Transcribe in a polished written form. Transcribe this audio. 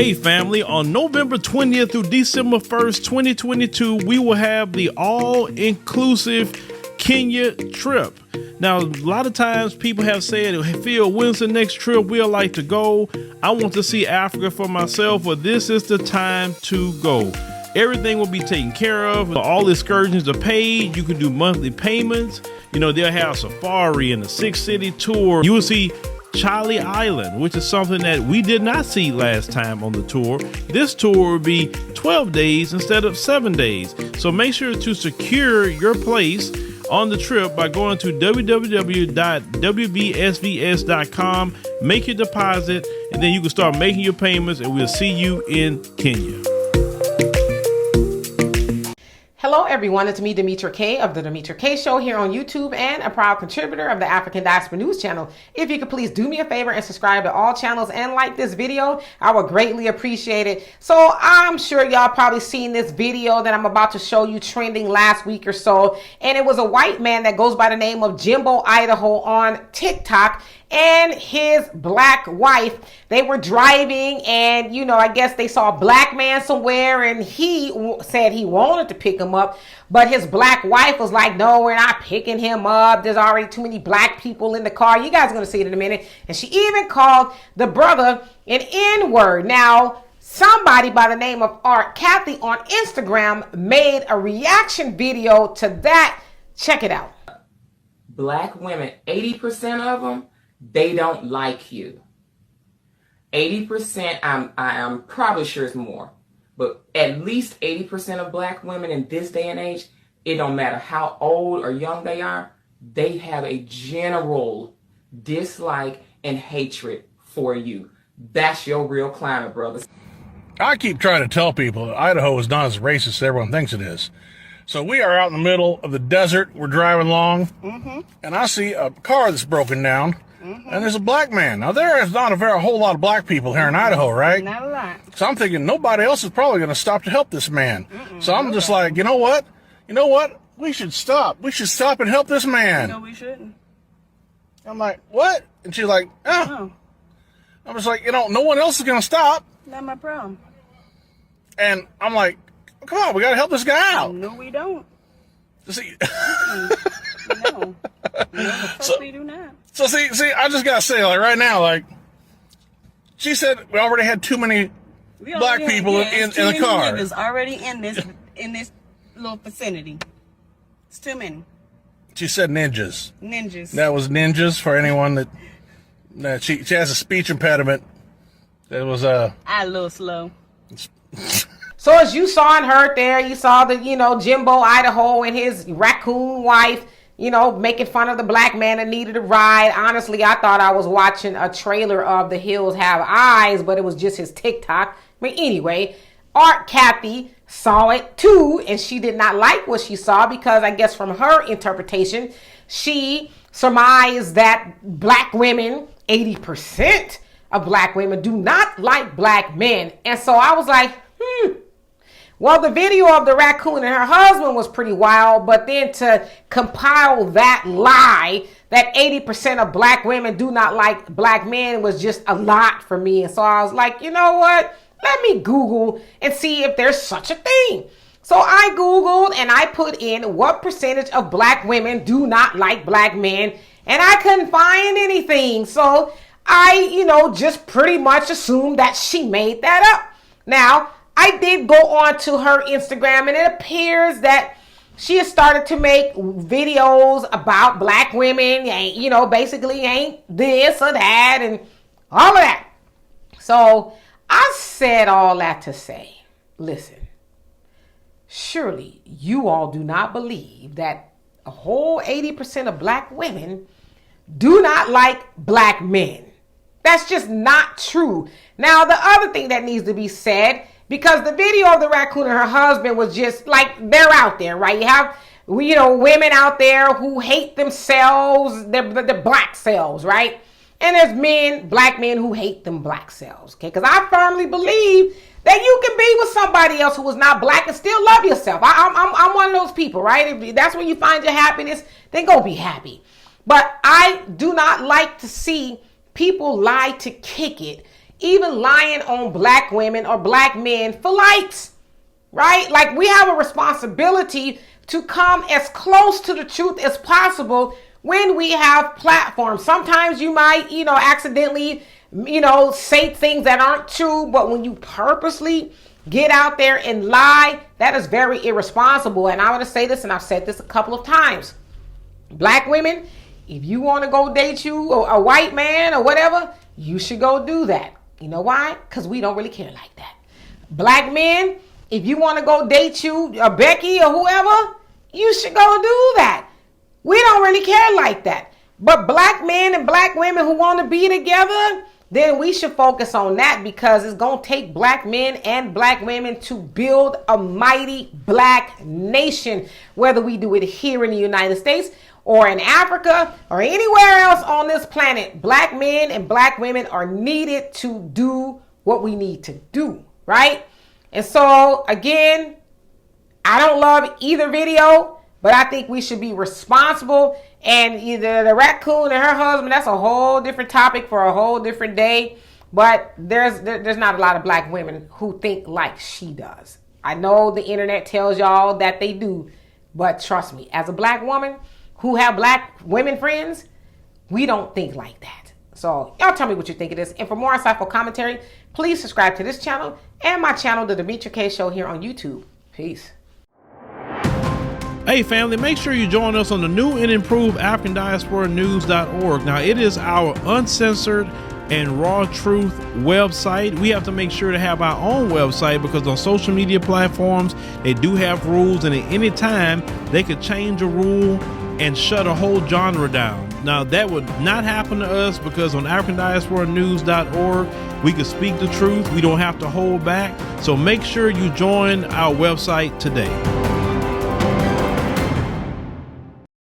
Hey family, on November 20th through December 1st, 2022, we will have the all-inclusive Kenya trip. Now, a lot of times people have said, hey, Phil, when's the next trip we'd like to go? I want to see Africa for myself, but this is the time to go. Everything will be taken care of. All excursions are paid. You can do monthly payments. You know, they'll have safari and a 6-city tour. You will see Chali Island, which is something that we did not see last time on the tour. This tour will be 12 days instead of 7 days. So make sure to secure your place on the trip by going to www.wbsvs.com, make your deposit, and then you can start making your payments, and we'll see you in Kenya. Hello everyone, it's me, Demetra K of The Demetra K Show here on YouTube and a proud contributor of the African Diaspora News Channel. If you could please do me a favor and subscribe to all channels and like this video, I would greatly appreciate it. So I'm sure y'all probably seen this video that I'm about to show you trending last week or so. And it was a white man that goes by the name of Jimbo Idaho on TikTok and his black wife. They were driving and, you know, I guess they saw a black man somewhere and he said he wanted to pick him up. But his black wife was like, no, we're not picking him up. There's already too many black people in the car. You guys are going to see it in a minute. And she even called the brother an N-word. Now, somebody by the name of Art Kathy on Instagram made a reaction video to that. Check it out. Black women, 80% of them, they don't like you. 80%, I am probably sure it's more, but at least 80% of black women in this day and age, it don't matter how old or young they are, they have a general dislike and hatred for you. That's your real climate, brothers. I keep trying to tell people that Idaho is not as racist as everyone thinks it is. So we are out in the middle of the desert. We're driving along, and I see a car that's broken down. And there's a black man. Now, there is not a whole lot of black people here in Idaho, right? Not a lot. So I'm thinking nobody else is probably going to stop to help this man. So I'm just like, you know what? You know what? We should stop. We should stop and help this man. No, we shouldn't. I'm like, what? And she's like, oh. I was like, you know, no one else is going to stop. Not my problem. And I'm like, come on, we got to help this guy out. No, we don't. See? No. No, we do not. So see, I just gotta say, like right now, like she said, we already had too many black people in the car. Niggas already in this little vicinity. It's too many. She said ninjas. Ninjas. That was ninjas for anyone that she has a speech impediment. It was I a little slow. So as you saw and heard there, you saw the, you know, Jimbo Idaho and his raccoon wife, you know, making fun of the black man that needed a ride. Honestly, I thought I was watching a trailer of The Hills Have Eyes, but it was just his TikTok. But anyway, Art Kathy saw it too, and she did not like what she saw because I guess from her interpretation, she surmised that black women, 80% of black women do not like black men. And so I was like, Well, the video of the raccoon and her husband was pretty wild, but then to compile that lie that 80% of black women do not like black men was just a lot for me. And so I was like, you know what? Let me Google and see if there's such a thing. So I Googled and I put in what percentage of black women do not like black men, and I couldn't find anything. So I, you know, just pretty much assumed that she made that up. Now, I did go on to her Instagram, and it appears that she has started to make videos about black women, you know, basically ain't this or that and all of that. So I said all that to say, listen, surely you all do not believe that a whole 80% of black women do not like black men. That's just not true. Now, the other thing that needs to be said, because the video of the raccoon and her husband was just like, they're out there, right? You have, you know, women out there who hate themselves, their black selves, right? And there's men, black men who hate them black selves, okay? Because I firmly believe that you can be with somebody else who is not black and still love yourself. I'm one of those people, right? If that's where you find your happiness, then go be happy. But I do not like to see people lie to kick it even lying on black women or black men for likes, right? Like, we have a responsibility to come as close to the truth as possible when we have platforms. Sometimes you might, accidentally, say things that aren't true, but when you purposely get out there and lie, that is very irresponsible. And I want to say this, and I've said this a couple of times. Black women, if you want to go date you a white man or whatever, you should go do that. You know why? Because we don't really care like that. Black men, if you want to go date you a Becky or whoever, you should go do that. We don't really care like that. But black men and black women who want to be together, then we should focus on that, because it's going to take black men and black women to build a mighty black nation, whether we do it here in the United States or in Africa or anywhere else on this planet. Black men and black women are needed to do what we need to do, right? And so, again, I don't love either video, but I think we should be responsible. And either the raccoon and her husband, that's a whole different topic for a whole different day. But there's not a lot of black women who think like she does. I know the internet tells y'all that they do, but trust me, as a black woman who have black women friends, we don't think like that. So y'all tell me what you think of this. And for more insightful commentary, please subscribe to this channel and my channel, The Demetra K Show, here on YouTube. Peace. Hey family, make sure you join us on the new and improved AfricanDiasporaNews.org. Now, it is our uncensored and raw truth website. We have to make sure to have our own website, because on social media platforms, they do have rules, and at any time they could change a rule and shut a whole genre down. Now, that would not happen to us, because on AfricanDiasporaNews.org, we can speak the truth. We don't have to hold back. So make sure you join our website today.